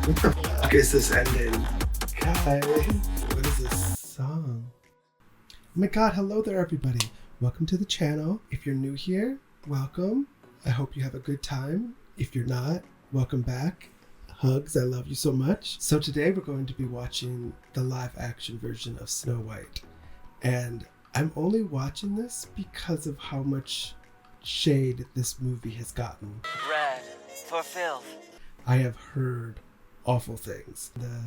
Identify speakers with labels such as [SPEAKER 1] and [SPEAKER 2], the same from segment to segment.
[SPEAKER 1] Guess this ending. Guys, what is this song? Oh my god, hello there everybody. Welcome to the channel. If you're new here, welcome. I hope you have a good time. If you're not, welcome back. Hugs, I love you so much. So today we're going to be watching the live action version of Snow White. And I'm only watching this because of how much shade this movie has gotten.
[SPEAKER 2] Red for filth.
[SPEAKER 1] I have heard awful things. The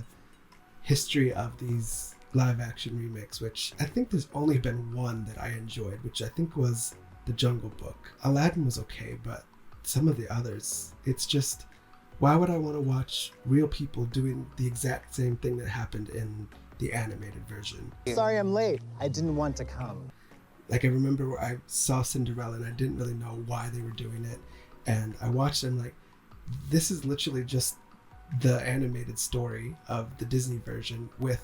[SPEAKER 1] history of these live action remakes, which I think there's only been one that I enjoyed, which I think was The Jungle Book. Aladdin was okay, but some of the others, it's just, why would I want to watch real people doing the exact same thing that happened in the animated version?
[SPEAKER 3] Sorry I'm late. I didn't want to come.
[SPEAKER 1] Like, I remember where I saw Cinderella and I didn't really know why they were doing it. And I watched it and like, this is literally just the animated story of the Disney version with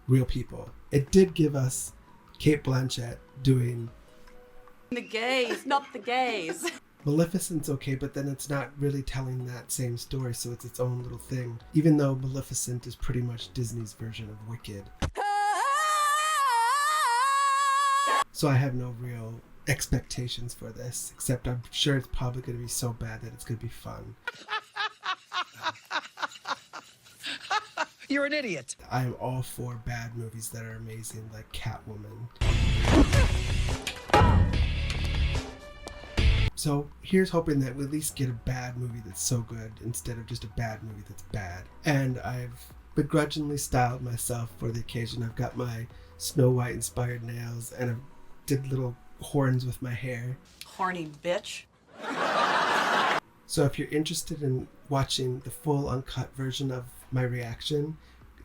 [SPEAKER 1] real people. It did give us Cate Blanchett doing
[SPEAKER 4] the gays, not the gays.
[SPEAKER 1] Maleficent's okay, but then it's not really telling that same story, so it's its own little thing. Even though Maleficent is pretty much Disney's version of Wicked. So I have no real expectations for this, except I'm sure it's probably going to be so bad that it's going to be fun.
[SPEAKER 3] You're an idiot.
[SPEAKER 1] I am all for bad movies that are amazing, like Catwoman. So here's hoping that we at least get a bad movie that's so good instead of just a bad movie that's bad. And I've begrudgingly styled myself for the occasion. I've got my Snow White inspired nails and I did little horns with my hair.
[SPEAKER 4] Horny bitch.
[SPEAKER 1] So if you're interested in watching the full uncut version of my reaction,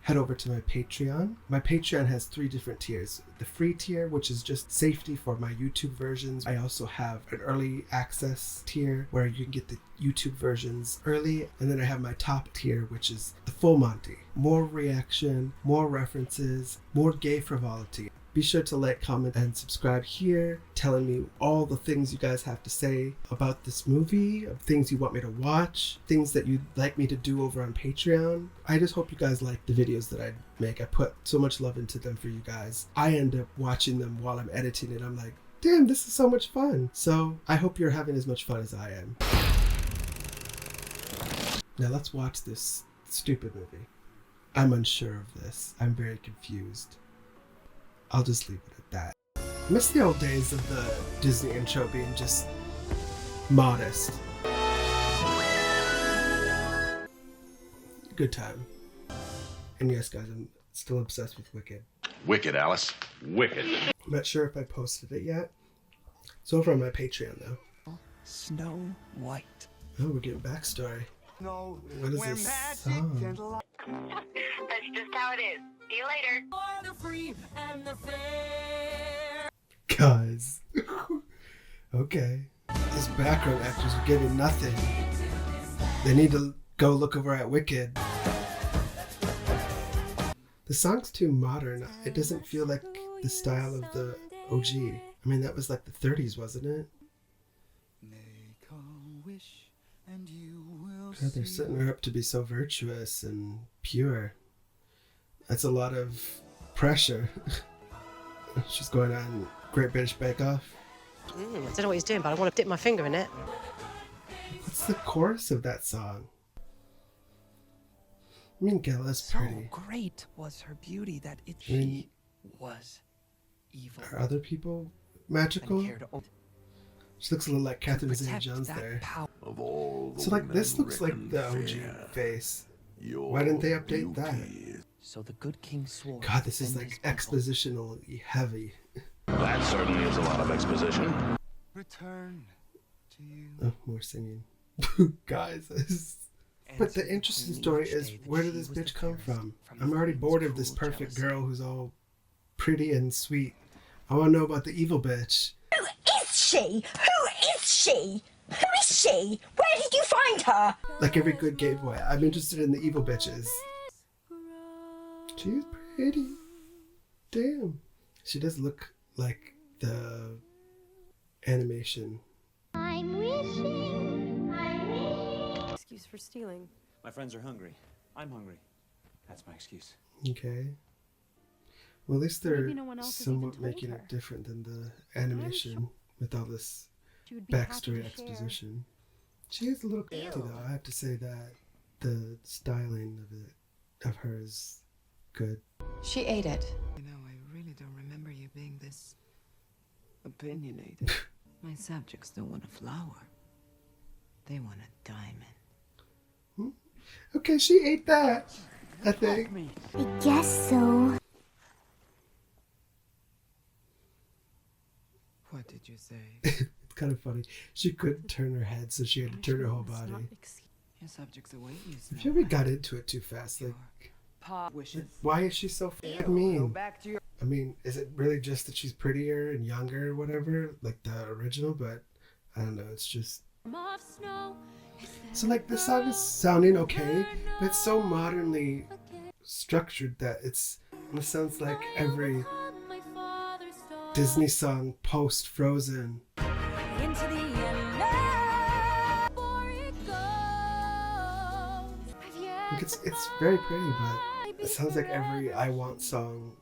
[SPEAKER 1] head over to my Patreon. My Patreon has 3 different tiers. The free tier, which is just safety for my YouTube versions. I also have an early access tier where you can get the YouTube versions early. And then I have my top tier, which is the full Monty. More reaction, more references, more gay frivolity. Be sure to like, comment, and subscribe here, telling me all the things you guys have to say about this movie, things you want me to watch, things that you'd like me to do over on Patreon. I just hope you guys like the videos that I make. I put so much love into them for you guys. I end up watching them while I'm editing it. I'm like, damn, this is so much fun. So I hope you're having as much fun as I am. Now let's watch this stupid movie. I'm unsure of this. I'm very confused. I'll just leave it at that. I miss the old days of the Disney intro being just modest. Good time. And yes, guys, I'm still obsessed with Wicked.
[SPEAKER 5] Wicked, Alice. Wicked.
[SPEAKER 1] I'm not sure if I posted it yet. It's over on my Patreon, though.
[SPEAKER 3] Snow White.
[SPEAKER 1] Oh, we're getting backstory.
[SPEAKER 6] No,
[SPEAKER 1] What is this song?
[SPEAKER 7] That's just how it is. See you later.
[SPEAKER 1] Guys. Okay. These background actors are getting nothing. They need to go look over at Wicked. The song's too modern. It doesn't feel like the style of the OG. I mean, that was like the 30s, wasn't it?
[SPEAKER 6] Make a wish and you will
[SPEAKER 1] God, they're setting her up to be so virtuous and pure. That's a lot of pressure. She's going on Great British Bake Off.
[SPEAKER 8] I don't know what he's doing, but I want to dip my finger in it.
[SPEAKER 1] What's the chorus of that song? I mean, Gala's pretty.
[SPEAKER 3] So great was her beauty that
[SPEAKER 1] mean,
[SPEAKER 3] she was evil.
[SPEAKER 1] Are other people magical?
[SPEAKER 3] And cared
[SPEAKER 1] She looks a little like Catherine
[SPEAKER 3] protect
[SPEAKER 1] Zeta-Jones
[SPEAKER 3] that
[SPEAKER 1] there.
[SPEAKER 3] power.
[SPEAKER 5] Of all the
[SPEAKER 1] So like
[SPEAKER 5] women
[SPEAKER 1] this looks like
[SPEAKER 5] reckoned
[SPEAKER 1] the OG
[SPEAKER 5] fair,
[SPEAKER 1] face.
[SPEAKER 5] your
[SPEAKER 1] Why didn't they update that?
[SPEAKER 5] beauty is-
[SPEAKER 3] So the good king swore.
[SPEAKER 1] God, this
[SPEAKER 3] to
[SPEAKER 1] is
[SPEAKER 3] defend
[SPEAKER 1] like
[SPEAKER 3] his people.
[SPEAKER 1] expositionally heavy.
[SPEAKER 5] That certainly is a lot of exposition.
[SPEAKER 6] return to you.
[SPEAKER 1] Oh, more singing. Guys, but the interesting story is, where did this bitch come from? I'm already bored of this perfect girl who's all pretty and sweet. I want to know about the evil bitch.
[SPEAKER 7] Who is she? Who is she? Who is she? Where did you find her?
[SPEAKER 1] Like every good gay boy, I'm interested in the evil bitches. She's pretty. Damn. She does look like the animation.
[SPEAKER 7] I'm wishing.
[SPEAKER 4] Excuse for stealing.
[SPEAKER 9] My friends are hungry.
[SPEAKER 6] I'm hungry. That's my excuse.
[SPEAKER 1] Okay. Well, at least they're
[SPEAKER 9] Maybe no one else has
[SPEAKER 1] somewhat
[SPEAKER 9] even told
[SPEAKER 1] making
[SPEAKER 9] her.
[SPEAKER 1] it different than the animation with all this
[SPEAKER 9] She would be happy
[SPEAKER 1] backstory
[SPEAKER 9] to share.
[SPEAKER 1] exposition. She is a little crazy though. I have to say that the styling of her is good.
[SPEAKER 8] She ate it.
[SPEAKER 3] You know, I really don't remember you being this opinionated. My subjects don't want a flower. They want a diamond.
[SPEAKER 1] Okay, she ate that. I think.
[SPEAKER 9] I guess so.
[SPEAKER 3] What did you say?
[SPEAKER 1] It's kind of funny. She couldn't turn her head, so she had to turn her whole body.
[SPEAKER 3] Your subjects await you,
[SPEAKER 1] If you ever got into it too fast, like,
[SPEAKER 3] Pa wishes.
[SPEAKER 1] why is she so fucking mean? I mean, is it really just that she's prettier and younger or whatever, like the original? But I don't know. It's just so like the song is sounding okay, but it's so modernly structured that it sounds like every Disney song post Frozen. Like it's very pretty, but it sounds like every I Want song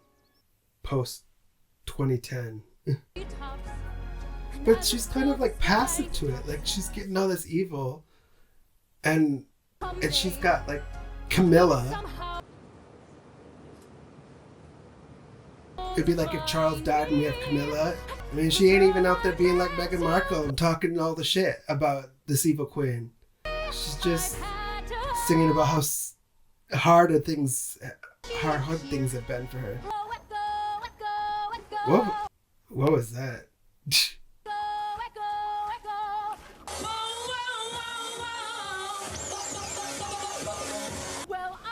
[SPEAKER 1] post 2010. But she's kind of like passive to it. Like she's getting all this evil, and she's got like Camilla. It'd be like if Charles died and we have Camilla. I mean, she ain't even out there being like Meghan Markle and talking all the shit about this evil queen. She's just singing about how hard things have been for her. What was that?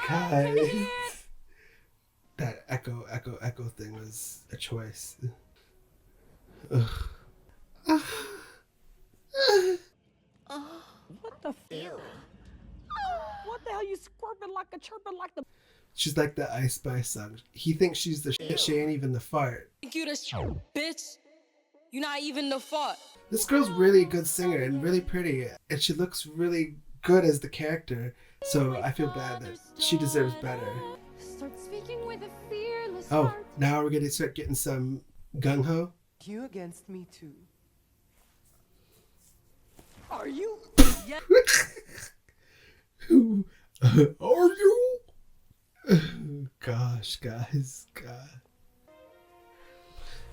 [SPEAKER 1] Guys, that echo thing was a choice. Ugh.
[SPEAKER 4] What the f? What the hell you squirping like a chirping like the...
[SPEAKER 1] She's like the Ice Spice song. He thinks she's the shit. She ain't even the fart.
[SPEAKER 10] Think you the bitch? You not even the fart.
[SPEAKER 1] This girl's really a good singer and really pretty, and she looks really good as the character. So I feel bad that she deserves better.
[SPEAKER 9] Start speaking with a fearless
[SPEAKER 1] Oh,
[SPEAKER 9] heart.
[SPEAKER 1] now we're gonna start getting some gung ho.
[SPEAKER 3] You against me too.
[SPEAKER 4] Are you?
[SPEAKER 1] Who are you? Gosh, guys, God.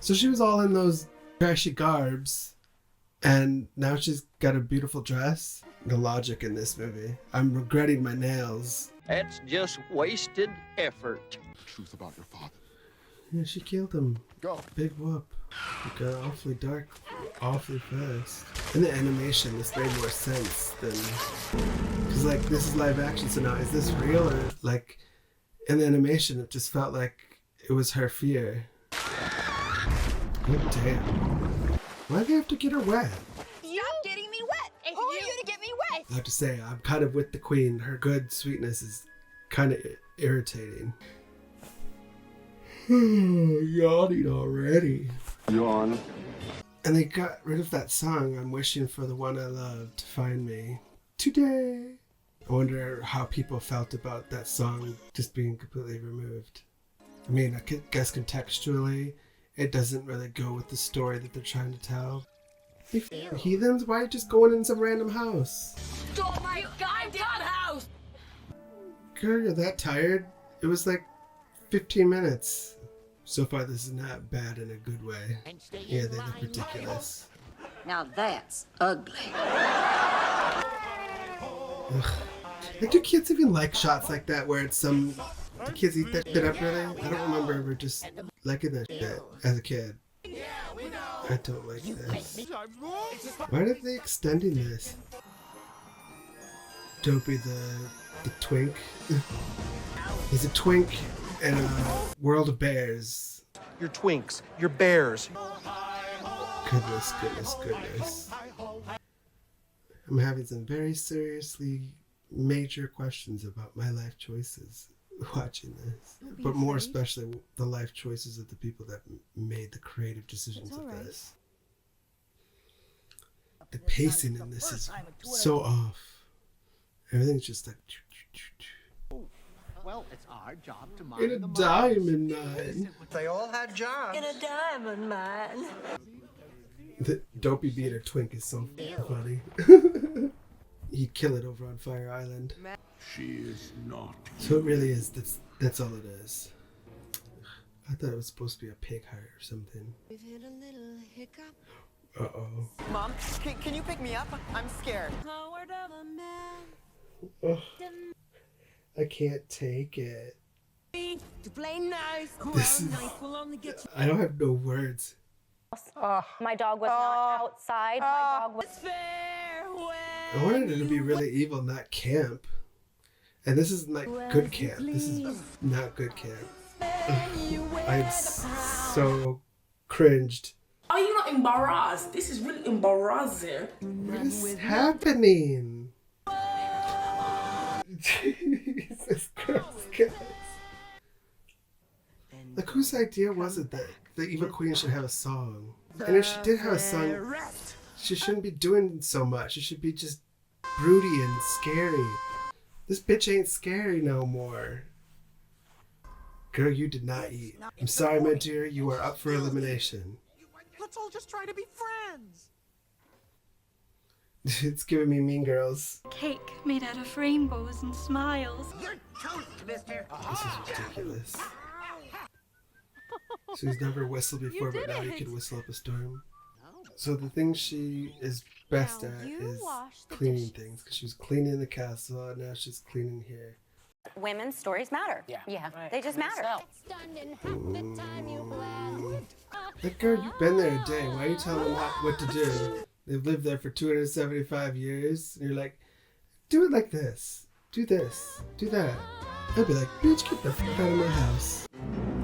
[SPEAKER 1] So she was all in those trashy garbs, and now she's got a beautiful dress. The logic in this movie. I'm regretting my nails.
[SPEAKER 2] That's just wasted effort.
[SPEAKER 6] Truth about your father.
[SPEAKER 1] Yeah, she killed him.
[SPEAKER 6] Go.
[SPEAKER 1] Big whoop. It got awfully dark, awfully fast. In the animation, this made more sense than... Because, like, this is live action, so now is this real? Or, like, in the animation, it just felt like it was her fear. God damn. Why do you have to get her wet?
[SPEAKER 7] Stop getting me wet! Who are you to get me wet?
[SPEAKER 1] I have to say, I'm kind of with the queen. Her good sweetness is kind of irritating. Yawning already.
[SPEAKER 5] Yawn.
[SPEAKER 1] And they got rid of that song, I'm wishing for the one I love to find me today. I wonder how people felt about that song just being completely removed. I mean, I guess contextually, it doesn't really go with the story that they're trying to tell. You heathens, why are you just going in some random house?
[SPEAKER 10] Oh my goddamn house!
[SPEAKER 1] Girl, you're that tired? It was like 15 minutes. So far, this is not bad in a good way. Yeah, they look ridiculous.
[SPEAKER 4] Now that's ugly.
[SPEAKER 1] Ugh. Like, do kids even like shots like that where it's some... Do kids eat that shit up, really? I don't remember ever just liking that shit as a kid. I don't like this. Why are they extending this? Dopey the twink. He's a twink in a world of bears.
[SPEAKER 11] Your twinks, your bears.
[SPEAKER 1] Goodness. I'm having some very seriously major questions about my life choices watching this. But more especially the life choices of the people that made the creative decisions of this. The pacing in this is so off. Everything's just like...
[SPEAKER 12] Well, it's our job to
[SPEAKER 1] In
[SPEAKER 12] monitor
[SPEAKER 1] a
[SPEAKER 12] the
[SPEAKER 1] diamond mine.
[SPEAKER 12] They all had jobs.
[SPEAKER 7] In a diamond mine.
[SPEAKER 1] The dopey beater twink is so funny. He'd kill it over on Fire Island.
[SPEAKER 5] She is not.
[SPEAKER 1] So it really is. That's all it is. I thought it was supposed to be a pig heart or something.
[SPEAKER 3] We've hit a little hiccup.
[SPEAKER 1] Uh-oh.
[SPEAKER 4] Mom, can you pick me up? I'm scared.
[SPEAKER 1] Ugh. I can't take it.
[SPEAKER 10] To play nice.
[SPEAKER 1] This is, I don't have no words.
[SPEAKER 7] My dog was not outside. My dog was.
[SPEAKER 1] I wanted it to be really evil, not camp. And this is like good camp. This is not good camp. I'm so cringed.
[SPEAKER 10] Are you not embarrassed? This is really embarrassing.
[SPEAKER 1] What is happening? Jesus Christ, guys. Like, whose idea was it that the Evil Queen should have a song? And if she did have a song, she shouldn't be doing so much. She should be just broody and scary. This bitch ain't scary no more. Girl, you did not eat. I'm sorry, my dear. You are up for elimination.
[SPEAKER 12] Let's all just try to be friends.
[SPEAKER 1] It's giving me Mean Girls.
[SPEAKER 9] Cake made out of rainbows and smiles.
[SPEAKER 12] You're toast, mister.
[SPEAKER 1] This is ridiculous. So he's never whistled before, but now he can whistle up a storm. So the thing she is best at is cleaning things, because she was cleaning the castle, and now she's cleaning here.
[SPEAKER 7] Women's stories matter. Yeah. They just matter.
[SPEAKER 1] Like, girl, you've been there a day. Why are you telling them what to do? They've lived there for 275 years, and you're like, do it like this. Do this. Do that. I'd be like, bitch, get the fuck out of my house.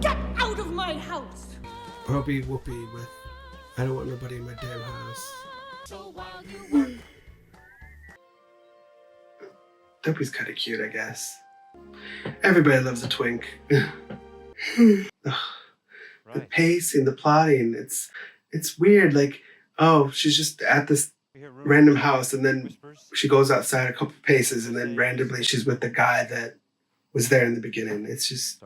[SPEAKER 10] Get out of my house!
[SPEAKER 1] Or I'll be whoopee with, I don't want nobody in my damn house. Dopey's kind of cute, I guess. Everybody loves a twink. The pacing, the plotting, it's weird. Like, oh, she's just at this random house, and then she goes outside a couple paces, and then randomly she's with the guy that was there in the beginning. It's just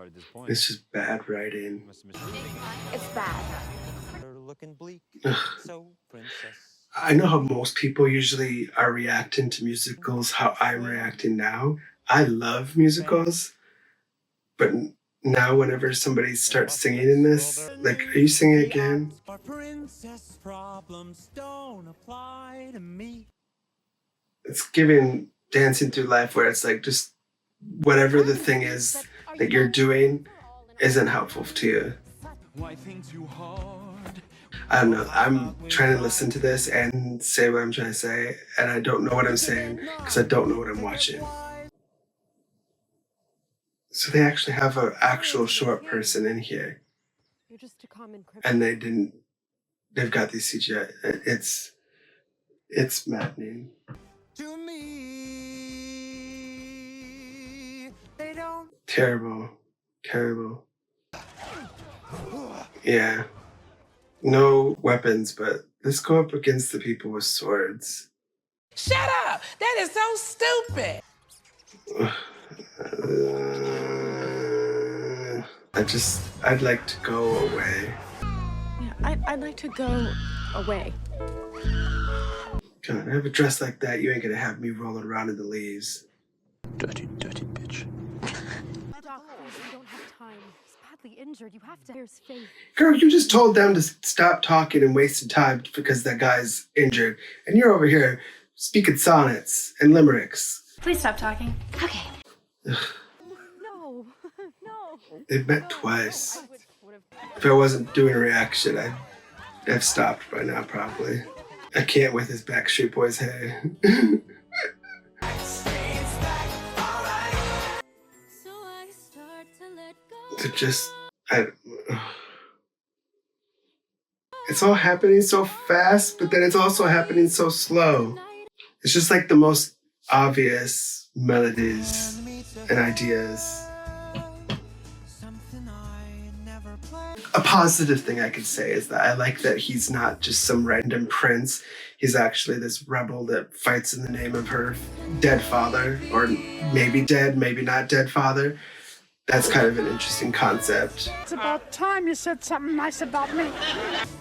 [SPEAKER 1] bad writing.
[SPEAKER 7] It's bad.
[SPEAKER 11] Looking bleak. So, princess.
[SPEAKER 1] I know how most people usually are reacting to musicals, how I'm reacting now. I love musicals, but now whenever somebody starts singing in this, like, are you singing again?
[SPEAKER 11] Princess problems don't apply to me.
[SPEAKER 1] It's giving Dancing Through Life, where it's like, just whatever the thing is that you're doing isn't helpful to you.
[SPEAKER 11] Why things you hard?
[SPEAKER 1] I don't know. I'm trying to listen to this and say what I'm trying to say, and I don't know what I'm saying because I don't know what I'm watching. So they actually have an actual short person in here, and they've got these CGI. It's maddening.
[SPEAKER 11] To me, they don't.
[SPEAKER 1] Terrible. Yeah. No weapons, but let's go up against the people with swords.
[SPEAKER 10] Shut up! That is so stupid!
[SPEAKER 1] I'd like to go away.
[SPEAKER 9] Yeah, I'd like to go away.
[SPEAKER 1] God, I have a dress like that, you ain't gonna have me rolling around in the leaves.
[SPEAKER 5] Dirty bitch.
[SPEAKER 9] Doc, you don't have time. He's badly injured. You have to. There's faith.
[SPEAKER 1] Girl, you just told them to stop talking and wasting time because that guy's injured. And you're over here speaking sonnets and limericks.
[SPEAKER 9] Please stop talking. Okay.
[SPEAKER 1] Ugh.
[SPEAKER 9] No.
[SPEAKER 1] They've met twice. If I wasn't doing a reaction, I'd have stopped by now, probably. I can't with his Backstreet Boys Heigh. It's all happening so fast, but then it's also happening so slow. It's just like the most obvious melodies and ideas. A positive thing I could say is that I like that he's not just some random prince. He's actually this rebel that fights in the name of her dead father, or maybe dead, maybe not dead father. That's kind of an interesting concept.
[SPEAKER 4] It's about time you said something nice about me.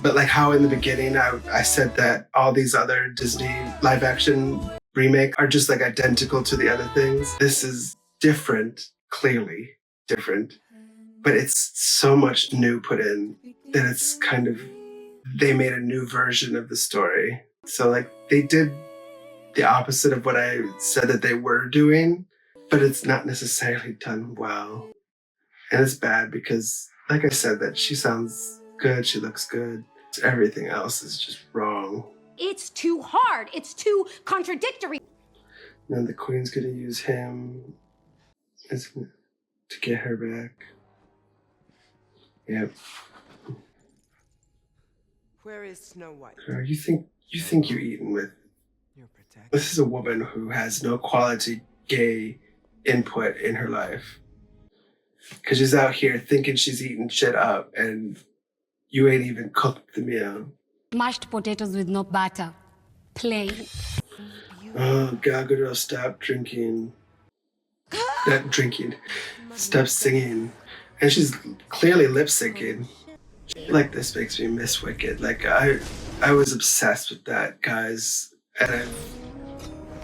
[SPEAKER 1] But like how in the beginning I said that all these other Disney live action remake are just like identical to the other things. This is different, clearly different, but it's so much new put in that it's kind of, they made a new version of the story. So like they did the opposite of what I said that they were doing, but it's not necessarily done well. And it's bad because, like I said, that she sounds good, she looks good. Everything else is just wrong.
[SPEAKER 7] It's too hard. It's too contradictory.
[SPEAKER 1] And the queen's gonna use him to get her back. Yep.
[SPEAKER 12] Where is Snow White?
[SPEAKER 1] Girl, you think you're eating with... This is a woman who has no quality gay input in her life. Because she's out here thinking she's eating shit up and you ain't even cooked the meal.
[SPEAKER 9] Mashed potatoes with no batter. Plain.
[SPEAKER 1] Oh, Gadot, stop drinking. Not drinking. Stop singing. And she's clearly lip syncing. Like, this makes me miss Wicked. Like, I was obsessed with that, guys. And I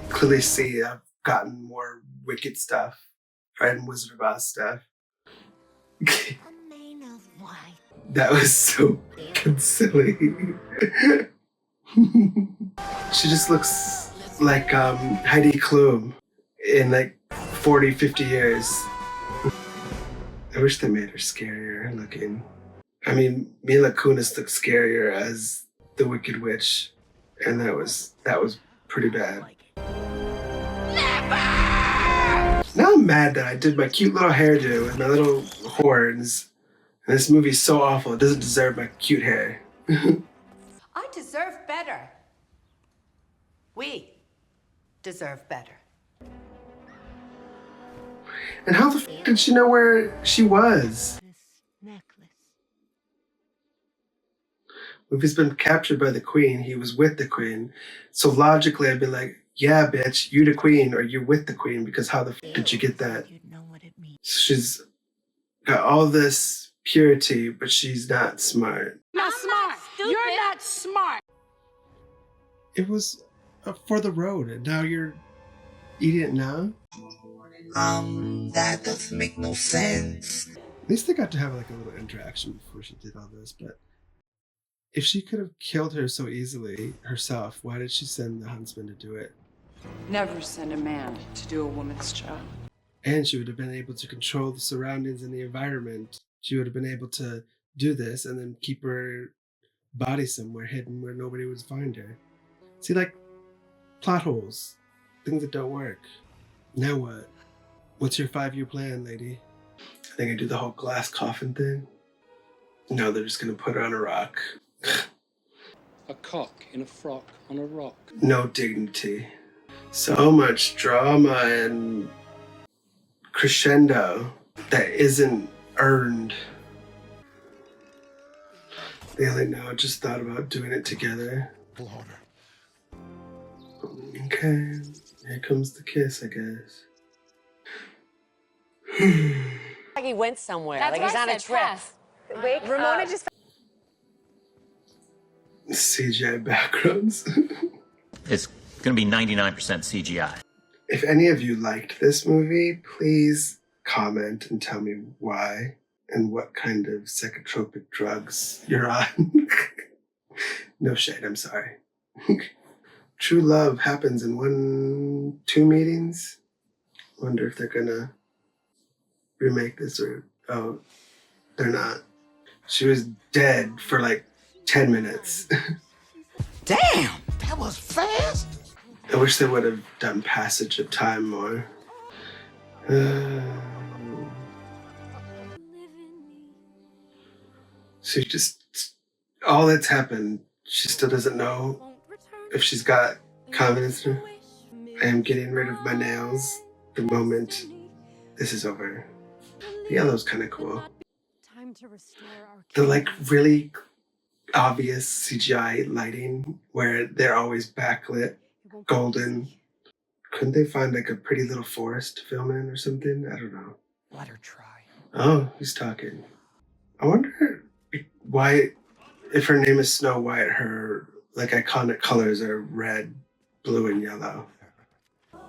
[SPEAKER 1] clearly see I've gotten more Wicked stuff. And Wizard of Oz stuff. That was so fucking silly. She just looks like Heidi Klum in like 40, 50 years. I wish they made her scarier looking. I mean, Mila Kunis looked scarier as the Wicked Witch, and that was pretty bad. Now I'm mad that I did my cute little hairdo and my little horns. And this movie's so awful, it doesn't deserve my cute hair.
[SPEAKER 13] I deserve better. We deserve better.
[SPEAKER 1] And how the f did she know where she was? If he's been captured by the queen, he was with the queen. So logically, I'd be like, yeah, bitch, you the queen or you're with the queen, because how the f did you get that? She's got all this purity, but she's not smart.
[SPEAKER 4] Not smart. You're not smart.
[SPEAKER 1] It was for the road, and now you're eating it now?
[SPEAKER 12] That doesn't make no sense.
[SPEAKER 1] At least they got to have like a little interaction before she did all this, but if she could have killed her so easily herself, why did she send the huntsman to do it?
[SPEAKER 14] Never send a man to do a woman's job.
[SPEAKER 1] And she would have been able to control the surroundings and the environment. She would have been able to do this and then keep her body somewhere hidden where nobody would find her. See, like, plot holes. Things that don't work. Now what? What's your 5-year plan, lady? I think I do the whole glass coffin thing. No, they're just gonna put her on a rock.
[SPEAKER 15] A cock in a frock on a rock.
[SPEAKER 1] No dignity. So much drama and crescendo that isn't earned. They only now just thought about doing it together. Okay, here comes the kiss, I guess.
[SPEAKER 16] Like he went somewhere.
[SPEAKER 9] That's
[SPEAKER 16] like
[SPEAKER 9] what
[SPEAKER 16] he's
[SPEAKER 9] I
[SPEAKER 16] on a
[SPEAKER 9] said,
[SPEAKER 16] trip.
[SPEAKER 9] press.
[SPEAKER 16] Wait, Ramona just.
[SPEAKER 1] CGI backgrounds.
[SPEAKER 17] It's gonna be 99% CGI.
[SPEAKER 1] If any of you liked this movie, please comment and tell me why and what kind of psychotropic drugs you're on. No shade, I'm sorry. True love happens in 2 meetings. Wonder if they're gonna remake this or, oh, they're not. She was dead for like 10 minutes.
[SPEAKER 12] Damn, that was fast.
[SPEAKER 1] I wish they would have done Passage of Time more. She just, all that's happened, she still doesn't know if she's got confidence in her. I am getting rid of my nails the moment this is over. The yellow's kind of cool. The like really obvious CGI lighting where they're always backlit, golden. Couldn't they find like a pretty little forest to film in or something? I don't know.
[SPEAKER 12] Let her try.
[SPEAKER 1] Oh, he's talking. I wonder why, if her name is Snow White, her like iconic colors are red, blue, and yellow.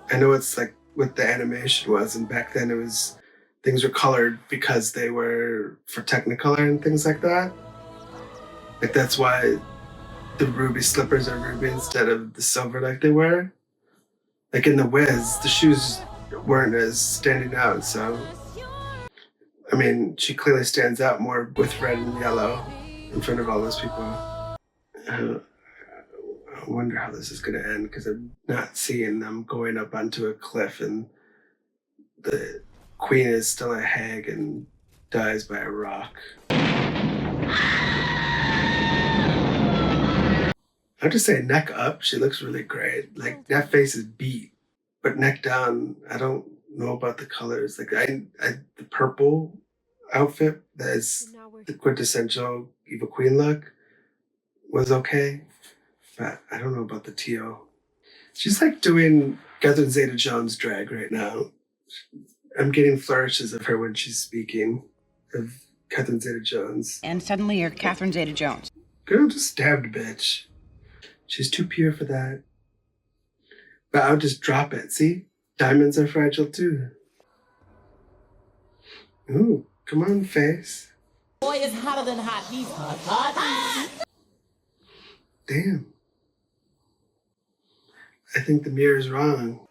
[SPEAKER 1] I know it's like what the animation was, and back then it was things were colored because they were for Technicolor and things like that. Like that's why the ruby slippers are ruby instead of the silver like they were. Like in The Wiz, the shoes weren't as standing out, so I mean, she clearly stands out more with red and yellow in front of all those people. I wonder how this is going to end, because I'm not seeing them going up onto a cliff and the queen is still a hag and dies by a rock. I'll just say neck up, she looks really great. Like, that face is beat, but neck down, I don't know about the colors. Like, the purple outfit that is the quintessential Evil Queen look was okay, but I don't know about the teal. She's like doing Catherine Zeta-Jones drag right now. I'm getting flourishes of her when she's speaking of Catherine Zeta-Jones.
[SPEAKER 18] And suddenly you're Catherine Zeta-Jones.
[SPEAKER 1] Girl just stabbed a bitch. She's too pure for that. But I'll just drop it. See? Diamonds are fragile too. Ooh, come on, face.
[SPEAKER 4] Boy is hotter than hot. He's hot.
[SPEAKER 1] Damn. I think the mirror is wrong.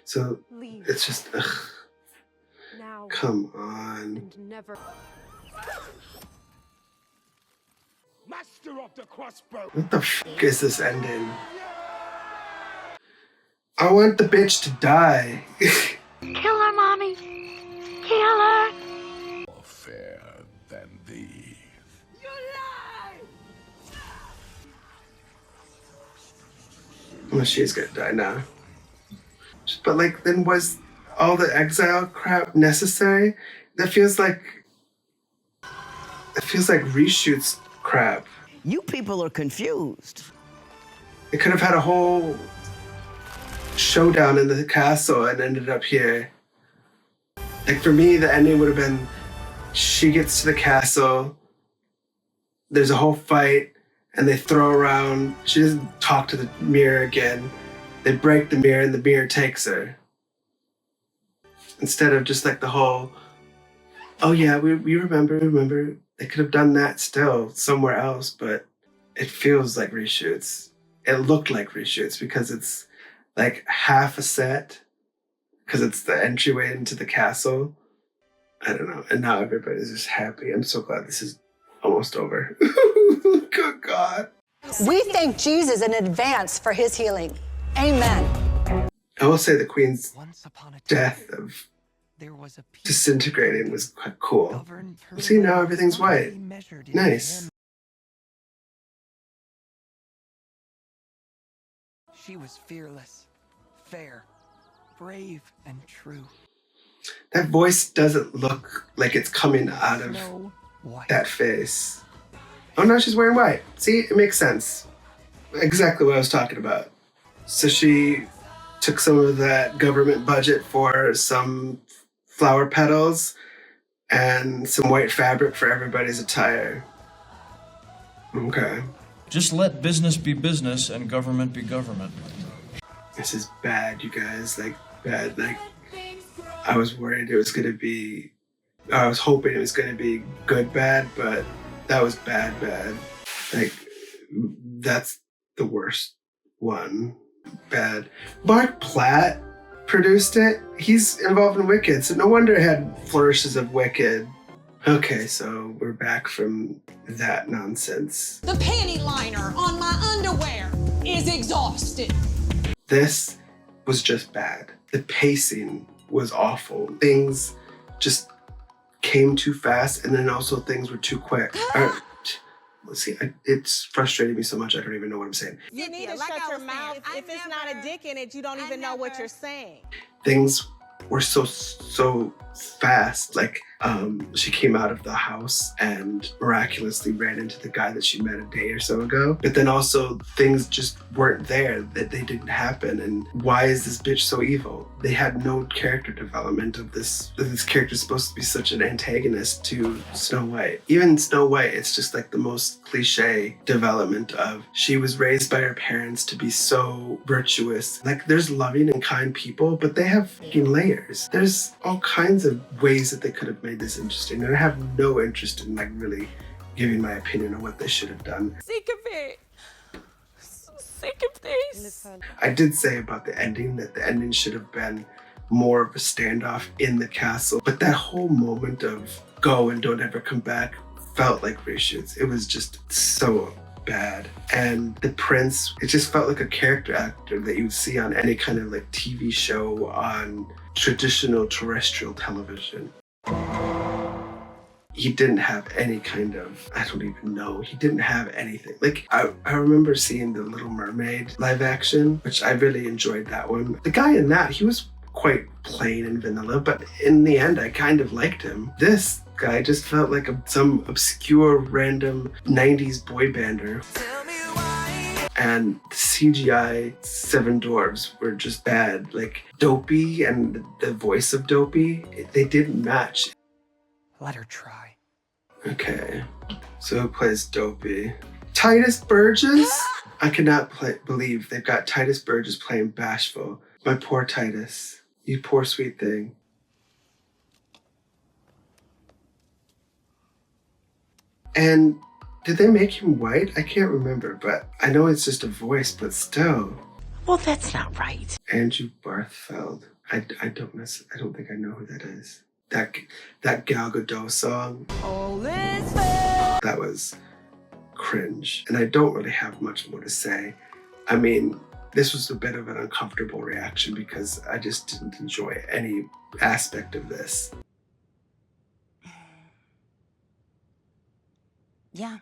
[SPEAKER 1] So it's just, ugh.
[SPEAKER 9] Now.
[SPEAKER 1] Come on.
[SPEAKER 9] And never.
[SPEAKER 11] Master of the crossbow.
[SPEAKER 1] What the fuck is this ending? I want the bitch to die.
[SPEAKER 7] Kill her, Mommy. Kill her.
[SPEAKER 5] More fair than thee.
[SPEAKER 11] You lie!
[SPEAKER 1] Well, she's gonna die now. But like, then was all the exile crap necessary? That feels like reshoots crap.
[SPEAKER 12] You people are confused.
[SPEAKER 1] They could have had a whole showdown in the castle and ended up here. Like for me, the ending would have been she gets to the castle, there's a whole fight, and they throw around, she doesn't talk to the mirror again. They break the mirror and the mirror takes her. Instead of just like the whole, oh yeah, we remember. They could have done that still somewhere else, but it feels like reshoots. It looked like reshoots because it's like half a set, because it's the entryway into the castle. I don't know. And now everybody's just happy. I'm so glad this is almost over. Good God.
[SPEAKER 19] We thank Jesus in advance for his healing. Amen.
[SPEAKER 1] I will say the Queen's death of disintegrating was quite cool. See, now everything's white. Nice.
[SPEAKER 11] She was fearless, fair, brave, and true.
[SPEAKER 1] That voice doesn't look like it's coming out of that face. Oh no, she's wearing white. See, it makes sense. Exactly what I was talking about. So she took some of that government budget for some flower petals and some white fabric for everybody's attire. Okay.
[SPEAKER 20] Just let business be business and government be government.
[SPEAKER 1] This is bad, you guys. Like, bad. Like, I was worried it was going to be... I was hoping it was going to be good bad, but that was bad bad. Like, that's the worst one. Bad. Mark Platt produced it. He's involved in Wicked, so no wonder it had flourishes of Wicked. Okay, so we're back from that nonsense.
[SPEAKER 10] The panty liner on my underwear is exhausted.
[SPEAKER 1] This was just bad. The pacing was awful. Things just came too fast, and then also things were too quick. Let's see, it's frustrating me so much I don't even know what I'm saying.
[SPEAKER 4] You need to shut your mouth. If it's not a dick in it, you don't even know what you're saying.
[SPEAKER 1] Things were so fast. Like, She came out of the house and miraculously ran into the guy that she met a day or so ago. But then also things just weren't there, that they didn't happen. And why is this bitch so evil? They had no character development of this. This character is supposed to be such an antagonist to Snow White. Even Snow White, it's just like the most cliche development of she was raised by her parents to be so virtuous. Like there's loving and kind people, but they have fucking layers. There's all kinds of ways that they could have made this interesting. And I have no interest in like really giving my opinion on what they should have done.
[SPEAKER 4] Sick of it. So sick of this.
[SPEAKER 1] I did say about the ending that the ending should have been more of a standoff in the castle, but that whole moment of go and don't ever come back felt like reshoots. It was just so bad. And the prince, it just felt like a character actor that you would see on any kind of like TV show on traditional terrestrial television. He didn't have any kind of, I don't even know, he didn't have anything. Like, I remember seeing The Little Mermaid live action, which I really enjoyed that one. The guy in that, he was quite plain and vanilla, but in the end, I kind of liked him. This guy just felt like some obscure, random 90s boy bander. And the CGI Seven Dwarves were just bad. Like, Dopey and the voice of Dopey, they didn't match.
[SPEAKER 11] Let her try.
[SPEAKER 1] Okay, so who plays Dopey? Titus Burgess? I cannot believe they've got Titus Burgess playing Bashful. My poor Titus. You poor sweet thing. And did they make him white? I can't remember, but I know it's just a voice, but still.
[SPEAKER 12] Well, that's not right.
[SPEAKER 1] Andrew Barthfeld. I don't think I know who that is. That Gal Gadot song. That was cringe. And I don't really have much more to say. I mean, this was a bit of an uncomfortable reaction because I just didn't enjoy any aspect of this.
[SPEAKER 12] Yeah.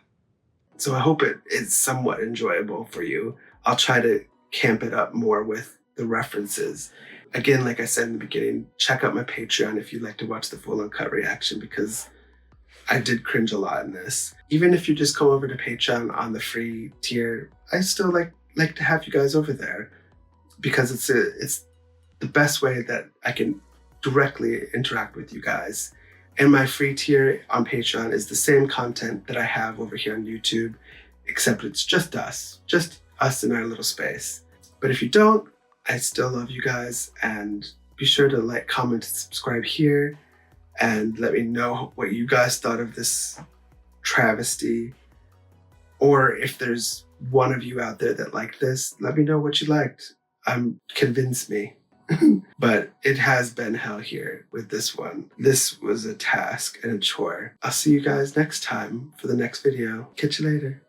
[SPEAKER 1] So I hope it is somewhat enjoyable for you. I'll try to camp it up more with the references. Again, like I said in the beginning, check out my Patreon if you'd like to watch the full uncut reaction because I did cringe a lot in this. Even if you just come over to Patreon on the free tier, I still like to have you guys over there because it's the best way that I can directly interact with you guys. And my free tier on Patreon is the same content that I have over here on YouTube, except it's just us in our little space. But if you don't, I still love you guys, and be sure to like, comment, and subscribe here, and let me know what you guys thought of this travesty. Or if there's one of you out there that liked this, let me know what you liked. Convince me. But it has been hell here with this one. This was a task and a chore. I'll see you guys next time for the next video. Catch you later.